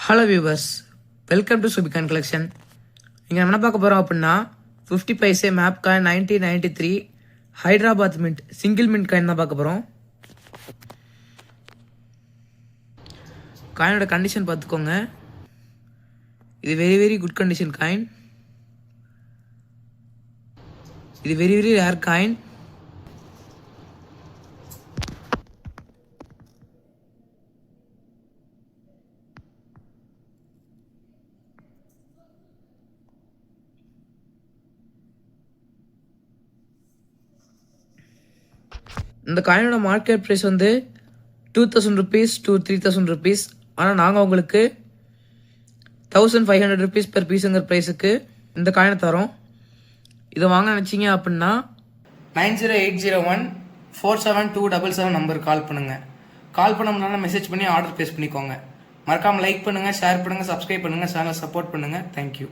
Hello viewers, welcome to சுபிகான் collection. இங்கே என்ன பார்க்க போகிறோம் அப்படின்னா 50 paise map coin 1993 Hyderabad mint single mint coin தான் பார்க்க போகிறோம். காயினோட கண்டிஷன் பார்த்துக்கோங்க. இது வெரி குட் கண்டிஷன் காயின். இது வெரி ரேர் காயின். இந்த காயினோட மார்க்கெட் ப்ரைஸ் வந்து 2000 rupees to 3000 rupees. ஆனால் நாங்கள் உங்களுக்கு 1500 rupees per பீஸுங்கிற ப்ரைஸுக்கு இந்த காயினை தரோம். இதை வாங்க நினச்சிங்க அப்படின்னா 9080147277 நம்பருக்கு கால் பண்ணுங்கள். கால் பண்ண முன்னாடி மெசேஜ் பண்ணி ஆர்டர் ப்ளேஸ் பண்ணிக்கோங்க. மறக்காமல் லைக் பண்ணுங்கள், ஷேர் பண்ணுங்கள், சப்ஸ்கிரைப் பண்ணுங்கள், சேனலை சப்போர்ட் பண்ணுங்கள். தேங்க்யூ.